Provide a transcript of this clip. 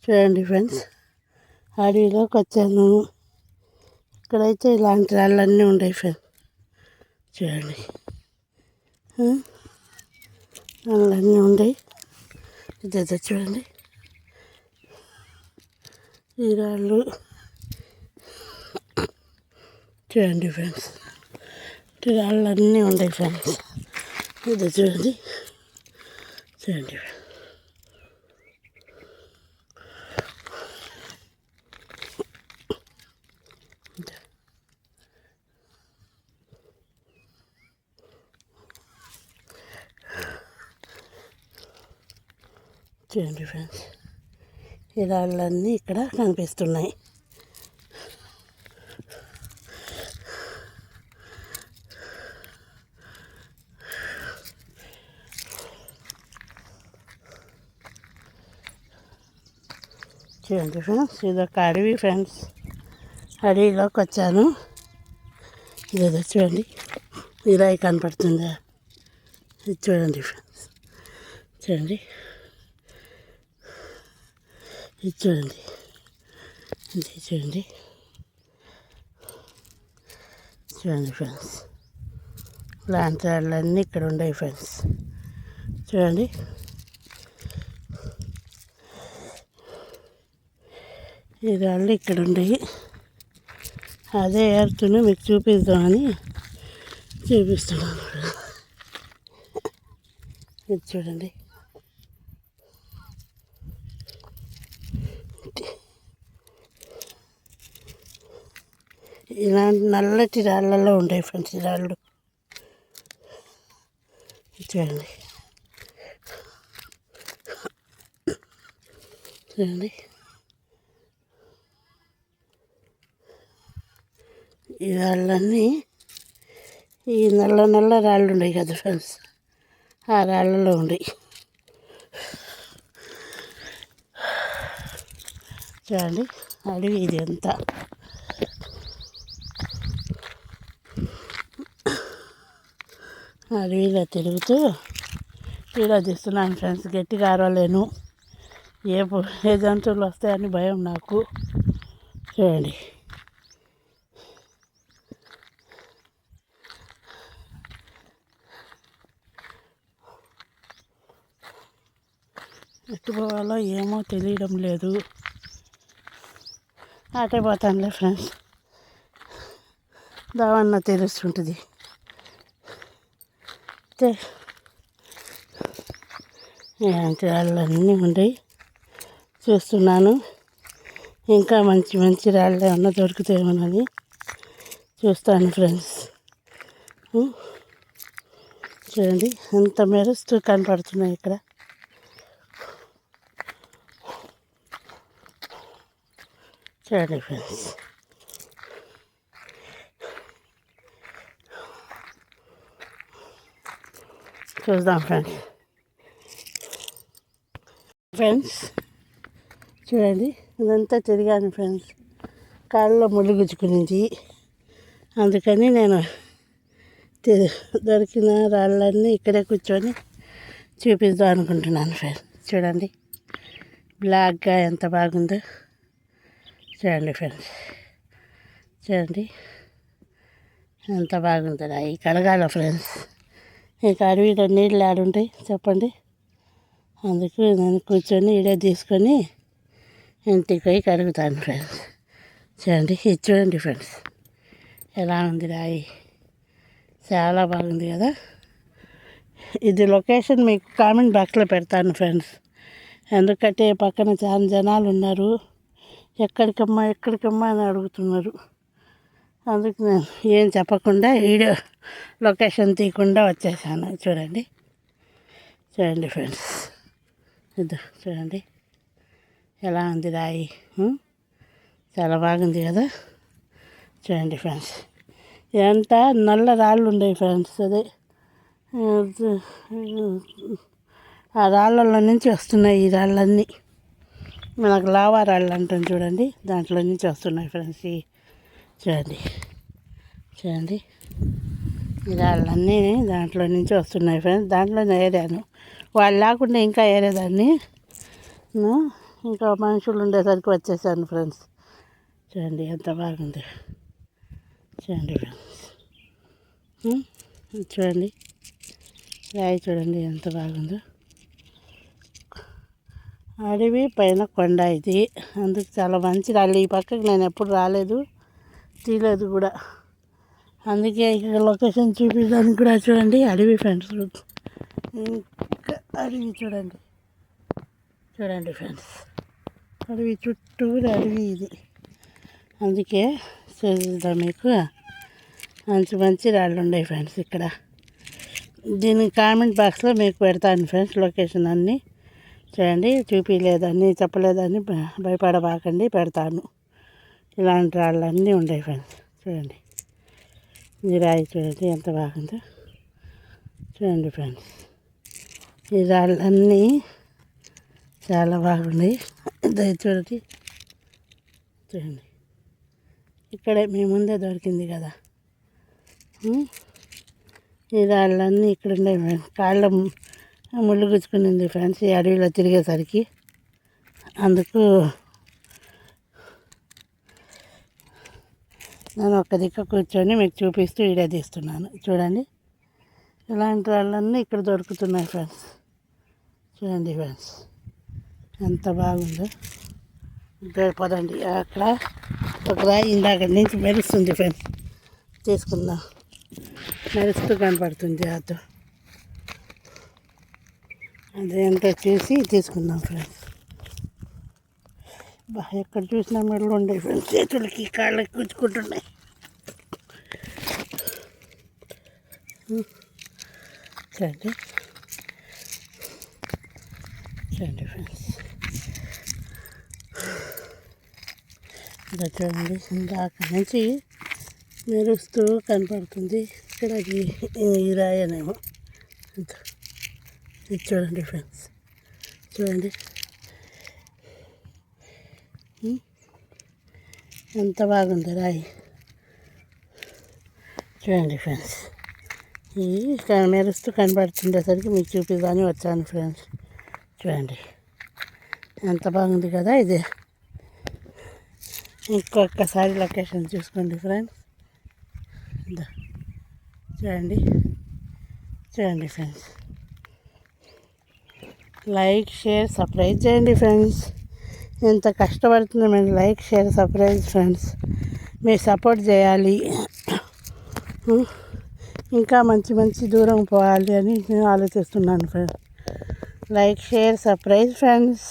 చూడండి ఫ్రెండ్స్, అడవిలోకి వచ్చాను. ఇక్కడైతే ఇలాంటి రాళ్ళన్నీ ఉంటాయి ఫ్రెండ్స్. చూడండి, రాళ్ళన్నీ ఉంటాయి. ఇదైతే చూడండి, ఈ రాళ్ళు చూడండి ఫ్రెండ్స్. ఈ రాళ్ళన్నీ ఉంటాయి ఫ్రెండ్స్. ఇది చూడండి, చూడండి చూడండి ఫ్రెండ్స్, ఈ రాళ్ళన్నీ ఇక్కడ కనిపిస్తున్నాయి. చూడండి ఫ్రెండ్స్, ఇదొక అడవి ఫ్రెండ్స్. అడవిలోకి వచ్చాను. ఇదేదో చూడండి, ఇలా కనపడుతుందా? ఇది చూడండి ఫ్రెండ్స్, చూడండి, ఇది చూడండి, ఇది చూడండి, చూడండి ఫ్రెండ్స్. ఇలాంటి వాళ్ళన్నీ ఇక్కడ ఉన్నాయి ఫ్రెండ్స్. చూడండి, ఈ రాళ్ళు ఇక్కడ ఉన్నాయి. అదే ఏరుతున్నా మీకు చూపిద్దామని చూపిస్తున్నాను. ఇది చూడండి, ఇలాంటి నల్లటి రాళ్ళలో ఉంటాయి ఫ్రెండ్స్ ఈ రాళ్ళు. చూడండి, చూడండి, ఈ రాళ్ళన్నీ ఈ నల్ల నల్ల రాళ్ళు ఉన్నాయి కదా ఫ్రెండ్స్, ఆ రాళ్ళలో ఉన్నాయి. చూడండి, అడవి ఇది అంతా. అడవిలో తిరుగుతూ ఇలా తీస్తున్నాను ఫ్రెండ్స్. గట్టిగా అరవలేను, ఏ జంతువులు వస్తాయని భయం నాకు. చూడండి, ఎటు పోవాలో ఏమో తెలియడం లేదు. అటే పోతానులే ఫ్రెండ్స్, దావన్న తెలుస్తుంటుంది. ఇలాంటి రాళ్ళన్నీ ఉంటాయి. చూస్తున్నాను, ఇంకా మంచి మంచి రాళ్ళు ఏమన్నా దొరుకుతాయేమోనని చూస్తాను ఫ్రెండ్స్. చూడండి, ఎంత మెరుస్తూ కనపడుతున్నాయి ఇక్కడ. చూడండి ఫ్రెండ్స్, చూద్దాం ఫ్రెండ్స్. చూడండి, ఇదంతా తిరిగాను ఫ్రెండ్స్. కాళ్ళలో ముళ్ళు గుచ్చుకునింది, అందుకని నేను దొరికిన రాళ్ళన్నీ ఇక్కడే కూర్చొని చూపిద్దాం అనుకుంటున్నాను ఫ్రెండ్స్. చూడండి, బ్లాక్గా ఎంత బాగుందో చూడండి ఫ్రెండ్స్. చూడండి, ఎంత బాగుందో. అవి కడగాల ఫ్రెండ్స్. ఇక అడవిలో నీళ్ళు ఆడుంటాయి చెప్పండి. అందుకు నేను కూర్చొని ఇడే తీసుకొని ఇంటికి పోయి కడుగుతాను ఫ్రెండ్స్. చూడండి, ఇది చూడండి ఫ్రెండ్స్, ఎలా ఉంది రాయి. చాలా బాగుంది కదా. ఇది లొకేషన్ మీకు కామెంట్ బాక్స్లో పెడతాను ఫ్రెండ్స్. ఎందుకంటే పక్కన చాలా జనాలు ఉన్నారు. ఎక్కడికమ్మా అని అడుగుతున్నారు. అందుకు నేను ఏం చెప్పకుండా వీడియో లొకేషన్ తీయకుండా వచ్చేసాను. చూడండి, చూడండి ఫ్రెండ్స్, ఇది చూడండి ఎలా ఉంది రాయి. చాలా బాగుంది కదా. చూడండి ఫ్రెండ్స్, ఇదంతా నల్ల రాళ్ళు ఉండేవి ఫ్రెండ్స్. అదే ఆ రాళ్ళల్లో నుంచి వస్తున్నాయి ఈ రాళ్ళన్నీ. మనకు లావా రాళ్ళు అంటాం చూడండి, దాంట్లో నుంచి వస్తున్నాయి ఫ్రెండ్స్. చూడండి, చూడండి, ఈ రాళ్ళన్నీ దాంట్లో నుంచి వస్తున్నాయి ఫ్రెండ్స్. దాంట్లో ఏరాను, వాళ్ళు లేకుండా ఇంకా ఏరేదాన్ని. ఇంకా మనుషులు ఉండేసరికి వచ్చేసాను ఫ్రెండ్స్. చూడండి ఎంత బాగుంది. చూడండి ఫ్రెండ్స్, చూడండి రాయి చూడండి ఎంత బాగుందో. అడవి పైన కొండ ఇది, అందుకు చాలా మంచి రాళ్ళు. ఈ పక్కకి నేను ఎప్పుడు రాలేదు, తీయలేదు కూడా, అందుకే ఇక్కడ లొకేషన్ చూపించడానికి కూడా. చూడండి అడవి ఫ్రెండ్స్, ఇంకా అడవి చూడండి. చూడండి ఫ్రెండ్స్, అడవి చుట్టూరు అడవి ఇది, అందుకే చూద్దాం. మీకు మంచి మంచి రాళ్ళు ఉన్నాయి ఫ్రెండ్స్ ఇక్కడ. దీని కామెంట్ బాక్స్లో మీకు పెడతాను ఫ్రెండ్స్ లొకేషన్ అన్నీ. చూడండి, చూపించలేదని చెప్పలేదని భయపడబాకండి, పెడతాను. ఇలాంటి రాళ్ళు అన్నీ ఉన్నాయి ఫ్రెండ్స్. చూడండి ఈ రాయి చూడండి ఎంత బాగుందో. చూడండి ఫ్రెండ్స్, ఈ రాళ్ళన్నీ చాలా బాగున్నాయి. చూడండి. చూడండి ఇక్కడే మీ ముందే దొరికింది కదా. ఈ రాళ్ళన్నీ ఇక్కడ ఉన్నాయి ఫ్రెండ్స్. కాళ్ళ ముళ్ళు గుచ్చుకునింది ఫ్రెండ్స్ ఈ అడవిలో తిరిగేసరికి. అందుకు నేను ఒక దిక్కు కూర్చొని మీకు చూపిస్తూ వీడియో తీస్తున్నాను. చూడండి ఇలాంటి రాళ్ళన్నీ ఇక్కడ దొరుకుతున్నాయి ఫ్రెండ్స్. చూడండి ఫ్రెండ్స్ ఎంత బాగుందో. పదండి, అక్కడ ఒక రాయి ఇందాక నుంచి మెరుస్తుంది ఫ్రెండ్స్, తీసుకుందాం. మెరుస్తూ కనపడుతుంది అదో, అదేంటో చూసి తీసుకుందాం ఫ్రెండ్స్. ఎక్కడ చూసినా మెడలు ఉండే ఫ్రెండ్స్, చేతులకి కాళ్ళకి గుచ్చుకుంటున్నాయి. చూడండి చూడండి ఫ్రెండ్స్, ఇలా చూడండి ఇందాక నుంచి మెరుస్తూ కనపడుతుంది. ఇక్కడ ఈ రాయనేమో. ఇది చూడండి ఫ్రెండ్స్, చూడండి ఎంత బాగుంది రాయి. చూడండి ఫ్రెండ్స్, ఇది మెరుస్తూ కనబడుతుండేసరికి మీకు చూపిద్దామని వచ్చాను ఫ్రెండ్స్. చూడండి ఎంత బాగుంది కదా ఇది. ఇంకొకసారి లొకేషన్ చూసుకోండి ఫ్రెండ్స్. చూడండి చూడండి ఫ్రెండ్స్, లైక్ షేర్ సబ్స్క్రైబ్ చేయండి ఫ్రెండ్స్. ఎంత కష్టపడుతుందో మేము లైక్ షేర్ సబ్స్క్రైబ్ ఫ్రెండ్స్. మీరు సపోర్ట్ చేయాలి, ఇంకా మంచి మంచి దూరం పోవాలి అని నేను ఆలోచిస్తున్నాను friends. Like share subscribe friends.